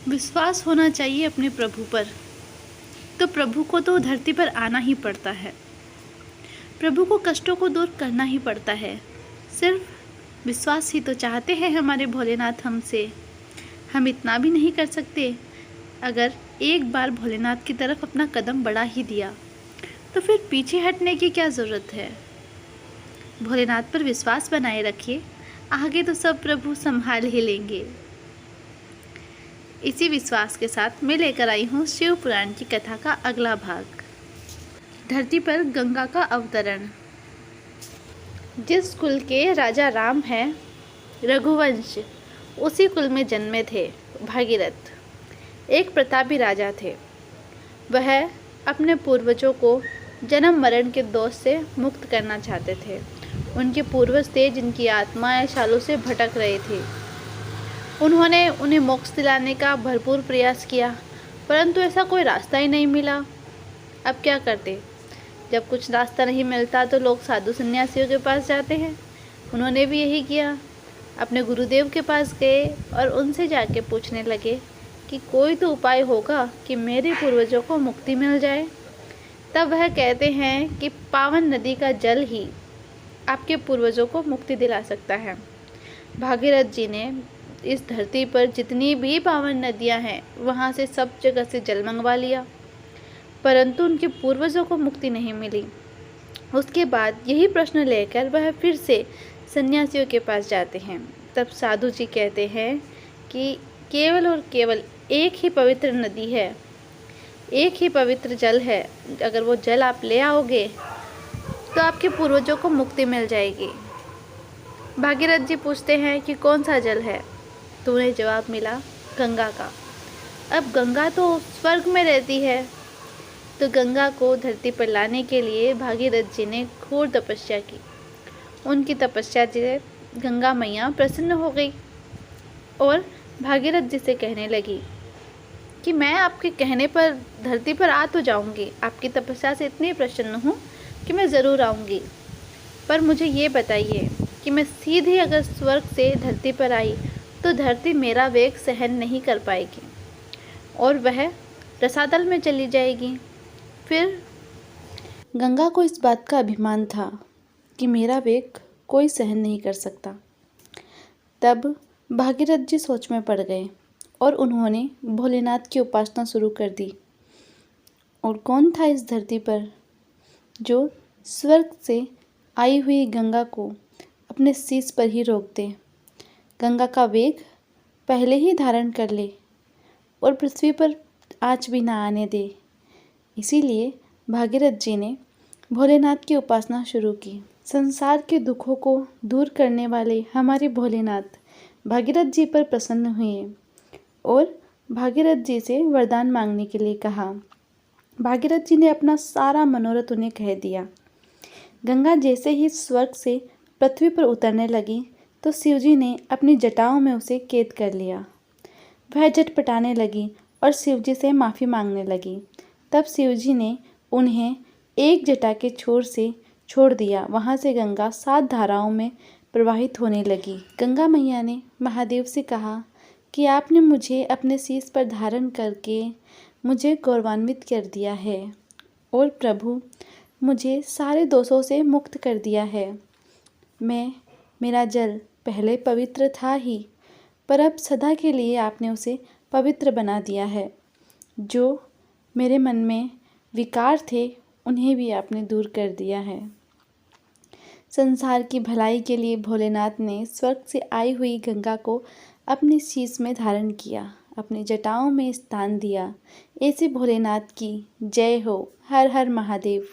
विश्वास होना चाहिए अपने प्रभु पर। तो प्रभु को तो धरती पर आना ही पड़ता है, प्रभु को कष्टों को दूर करना ही पड़ता है। सिर्फ विश्वास ही तो चाहते हैं हमारे भोलेनाथ हमसे। हम इतना भी नहीं कर सकते? अगर एक बार भोलेनाथ की तरफ अपना कदम बढ़ा ही दिया तो फिर पीछे हटने की क्या ज़रूरत है। भोलेनाथ पर विश्वास बनाए रखिए, आगे तो सब प्रभु संभाल ही लेंगे। इसी विश्वास के साथ मैं लेकर आई हूँ शिव पुराण की कथा का अगला भाग। धरती पर गंगा का अवतरण। जिस कुल के राजा राम हैं, रघुवंश, उसी कुल में जन्मे थे भागीरथ। एक प्रतापी राजा थे। वह अपने पूर्वजों को जन्म मरण के दोष से मुक्त करना चाहते थे। उनके पूर्वज थे जिनकी आत्माएं सालों से भटक रही थी। उन्होंने उन्हें मोक्ष दिलाने का भरपूर प्रयास किया, परंतु ऐसा कोई रास्ता ही नहीं मिला। अब क्या करते? जब कुछ रास्ता नहीं मिलता तो लोग साधु सन्यासियों के पास जाते हैं। उन्होंने भी यही किया। अपने गुरुदेव के पास गए और उनसे जाके पूछने लगे कि कोई तो उपाय होगा कि मेरे पूर्वजों को मुक्ति मिल जाए। तब वह कहते हैं कि पावन नदी का जल ही आपके पूर्वजों को मुक्ति दिला सकता है। भागीरथ जी ने इस धरती पर जितनी भी पावन नदियां हैं वहां से सब जगह से जल मंगवा लिया, परंतु उनके पूर्वजों को मुक्ति नहीं मिली। उसके बाद यही प्रश्न लेकर वह फिर से सन्यासियों के पास जाते हैं। तब साधु जी कहते हैं कि केवल और केवल एक ही पवित्र नदी है, एक ही पवित्र जल है। अगर वो जल आप ले आओगे तो आपके पूर्वजों को मुक्ति मिल जाएगी। भागीरथ जी पूछते हैं कि कौन सा जल है? तो उन्हें जवाब मिला, गंगा का। अब गंगा तो स्वर्ग में रहती है, तो गंगा को धरती पर लाने के लिए भागीरथ जी ने घोर तपस्या की। उनकी तपस्या से गंगा मैया प्रसन्न हो गई और भागीरथ जी से कहने लगी कि मैं आपके कहने पर धरती पर आ तो जाऊंगी, आपकी तपस्या से इतनी प्रसन्न हूँ कि मैं ज़रूर आऊँगी, पर मुझे ये बताइए कि मैं सीधे अगर स्वर्ग से धरती पर आई तो धरती मेरा वेग सहन नहीं कर पाएगी और वह रसातल में चली जाएगी। फिर गंगा को इस बात का अभिमान था कि मेरा वेग कोई सहन नहीं कर सकता। तब भागीरथ जी सोच में पड़ गए और उन्होंने भोलेनाथ की उपासना शुरू कर दी। और कौन था इस धरती पर जो स्वर्ग से आई हुई गंगा को अपने शीश पर ही रोक दे, गंगा का वेग पहले ही धारण कर ले और पृथ्वी पर आँच भी ना आने दे। इसीलिए भागीरथ जी ने भोलेनाथ की उपासना शुरू की। संसार के दुखों को दूर करने वाले हमारे भोलेनाथ भागीरथ जी पर प्रसन्न हुए और भागीरथ जी से वरदान मांगने के लिए कहा। भागीरथ जी ने अपना सारा मनोरथ उन्हें कह दिया। गंगा जैसे ही स्वर्ग से पृथ्वी पर उतरने लगी तो शिवजी ने अपनी जटाओं में उसे कैद कर लिया। वह झटपटाने लगी और शिवजी से माफ़ी मांगने लगी। तब शिवजी ने उन्हें एक जटा के छोर से छोड़ दिया। वहाँ से गंगा 7 धाराओं में प्रवाहित होने लगी। गंगा मैया ने महादेव से कहा कि आपने मुझे अपने शीश पर धारण करके मुझे गौरवान्वित कर दिया है और प्रभु मुझे सारे दोषों से मुक्त कर दिया है। मेरा जल पहले पवित्र था ही, पर अब सदा के लिए आपने उसे पवित्र बना दिया है। जो मेरे मन में विकार थे उन्हें भी आपने दूर कर दिया है। संसार की भलाई के लिए भोलेनाथ ने स्वर्ग से आई हुई गंगा को अपने शीश में धारण किया, अपनी जटाओं में स्थान दिया। ऐसे भोलेनाथ की जय हो। हर हर महादेव।